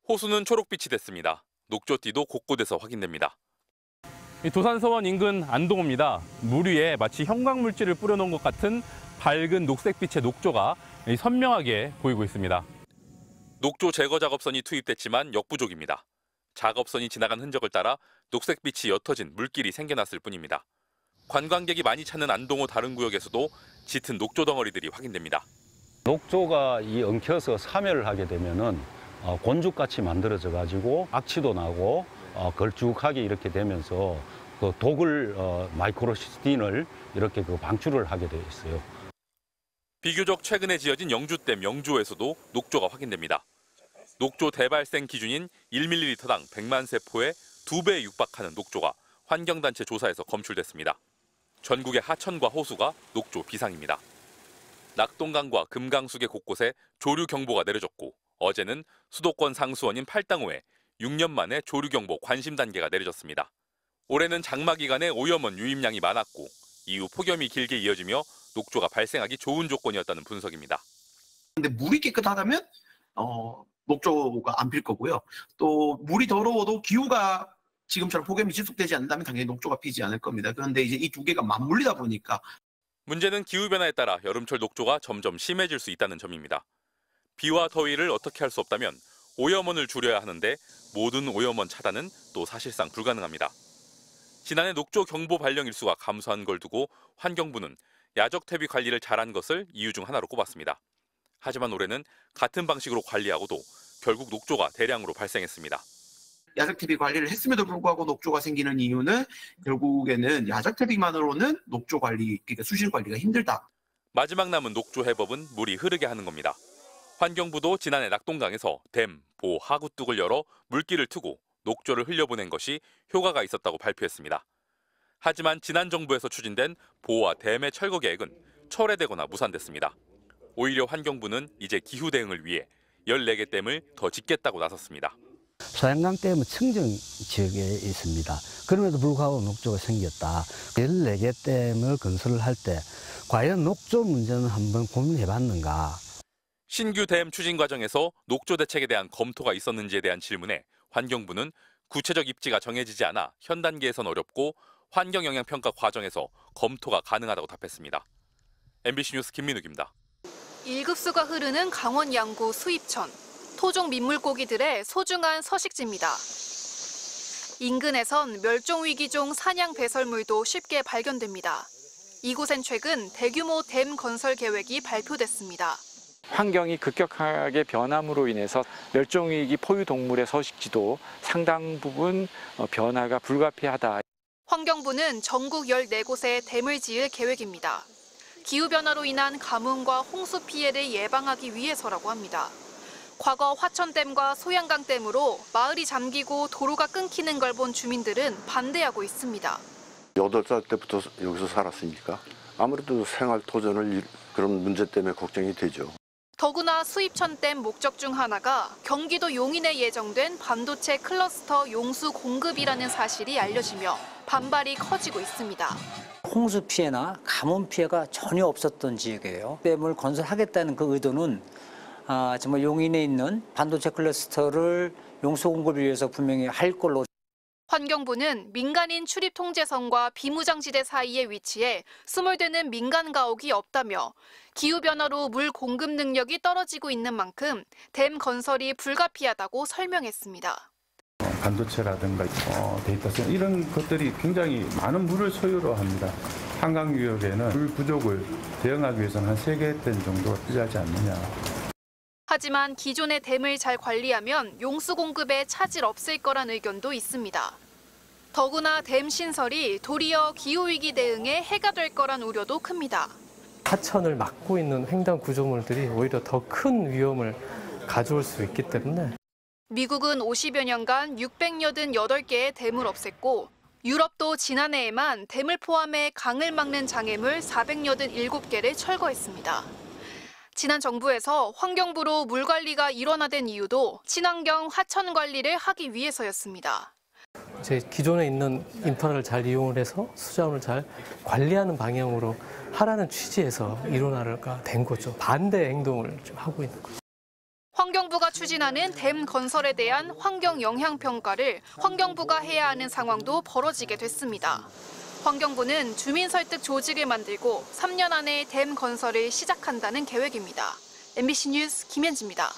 호수는 초록빛이 됐습니다. 녹조띠도 곳곳에서 확인됩니다. 도산서원 인근 안동호입니다. 물 위에 마치 형광물질을 뿌려놓은 것 같은 밝은 녹색빛의 녹조가 선명하게 보이고 있습니다. 녹조 제거 작업선이 투입됐지만 역부족입니다. 작업선이 지나간 흔적을 따라 녹색빛이 옅어진 물길이 생겨났을 뿐입니다. 관광객이 많이 찾는 안동호 다른 구역에서도 짙은 녹조 덩어리들이 확인됩니다. 녹조가 엉켜서 사멸을 하게 되면은 곤죽같이 만들어져 가지고 악취도 나고 걸쭉하게 이렇게 되면서 그 독을 마이크로시스틴을 이렇게 방출을 하게 되어 있어요. 비교적 최근에 지어진 영주댐 영주에서도 녹조가 확인됩니다. 녹조 대발생 기준인 1ml당 100만 세포의 2배에 육박하는 녹조가 환경단체 조사에서 검출됐습니다. 전국의 하천과 호수가 녹조 비상입니다. 낙동강과 금강수계 곳곳에 조류 경보가 내려졌고 어제는 수도권 상수원인 팔당호에 6년 만에 조류 경보 관심 단계가 내려졌습니다. 올해는 장마 기간에 오염원 유입량이 많았고 이후 폭염이 길게 이어지며 녹조가 발생하기 좋은 조건이었다는 분석입니다. 근데 물이 깨끗하다면 녹조가 안 필 거고요. 또 물이 더러워도 기후가 지금처럼 폭염이 지속되지 않는다면 당연히 녹조가 피지 않을 겁니다. 그런데 이제 이 두 개가 맞물리다 보니까 문제는 기후변화에 따라 여름철 녹조가 점점 심해질 수 있다는 점입니다. 비와 더위를 어떻게 할 수 없다면 오염원을 줄여야 하는데 모든 오염원 차단은 또 사실상 불가능합니다. 지난해 녹조 경보 발령 일수가 감소한 걸 두고 환경부는 야적 퇴비 관리를 잘한 것을 이유 중 하나로 꼽았습니다. 하지만 올해는 같은 방식으로 관리하고도 결국 녹조가 대량으로 발생했습니다. 야적 퇴비 관리를 했음에도 불구하고 녹조가 생기는 이유는 결국에는 야적 퇴비만으로는 녹조 관리, 그러니까 수질 관리가 힘들다. 마지막 남은 녹조 해법은 물이 흐르게 하는 겁니다. 환경부도 지난해 낙동강에서 댐, 보, 하구뚝을 열어 물길을 트고 녹조를 흘려보낸 것이 효과가 있었다고 발표했습니다. 하지만 지난 정부에서 추진된 보와 댐의 철거 계획은 철회되거나 무산됐습니다. 오히려 환경부는 이제 기후 대응을 위해 14개 댐을 더 짓겠다고 나섰습니다. 소양강 댐은 청정 지역에 있습니다. 그럼에도 불구하고 녹조가 생겼다. 14개 댐을 건설을 할 때 과연 녹조 문제는 한번 고민해봤는가? 신규 댐 추진 과정에서 녹조 대책에 대한 검토가 있었는지에 대한 질문에 환경부는 구체적 입지가 정해지지 않아 현 단계에선 어렵고 환경영향평가 과정에서 검토가 가능하다고 답했습니다. MBC 뉴스 김민욱입니다. 1급수가 흐르는 강원 양구 수입천. 토종 민물고기들의 소중한 서식지입니다. 인근에선 멸종위기종 사냥 배설물도 쉽게 발견됩니다. 이곳엔 최근 대규모 댐 건설 계획이 발표됐습니다. 환경이 급격하게 변함으로 인해서 멸종위기 포유동물의 서식지도 상당 부분 변화가 불가피하다. 환경부는 전국 14곳에 댐을 지을 계획입니다. 기후변화로 인한 가뭄과 홍수 피해를 예방하기 위해서라고 합니다. 과거 화천댐과 소양강댐으로 마을이 잠기고 도로가 끊기는 걸 본 주민들은 반대하고 있습니다. 8살 때부터 여기서 살았으니까 아무래도 생활 도전을 그런 문제 때문에 걱정이 되죠. 더구나 수입천댐 목적 중 하나가 경기도 용인에 예정된 반도체 클러스터 용수 공급이라는 사실이 알려지며 반발이 커지고 있습니다. 홍수 피해나 가뭄 피해가 전혀 없었던 지역이에요. 댐을 건설하겠다는 그 의도는 정말 용인에 있는 반도체 클러스터를 용수 공급을 위해서 분명히 할 걸로. 환경부는 민간인 출입 통제선과 비무장지대 사이에 위치해 스몰되는 민간 가옥이 없다며 기후변화로 물 공급 능력이 떨어지고 있는 만큼 댐 건설이 불가피하다고 설명했습니다. 반도체라든가 데이터 센터 이런 것들이 굉장히 많은 물을 소요로 합니다. 한강유역에는 물 부족을 대응하기 위해서는 한 3개 댐 정도가 필요하지 않느냐. 하지만 기존의 댐을 잘 관리하면 용수 공급에 차질 없을 거란 의견도 있습니다. 더구나 댐 신설이 도리어 기후위기 대응에 해가 될 거란 우려도 큽니다. 하천을 막고 있는 횡단 구조물들이 오히려 더 큰 위험을 가져올 수 있기 때문에 미국은 50여 년간 688개의 댐을 없앴고 유럽도 지난해에만 댐을 포함해 강을 막는 장애물 487개를 철거했습니다. 지난 정부에서 환경부로 물 관리가 일원화된 이유도 친환경 하천 관리를 하기 위해서였습니다. 제 기존에 있는 인프라를 잘 이용을 해서 수자원을 잘 관리하는 방향으로 하라는 취지에서 일원화가 된 거죠. 반대 행동을 좀 하고 있는 거죠. 환경부가 추진하는 댐 건설에 대한 환경 영향 평가를 환경부가 해야 하는 상황도 벌어지게 됐습니다. 환경부는 주민 설득 조직을 만들고 3년 안에 댐 건설을 시작한다는 계획입니다. MBC 뉴스 김현지입니다.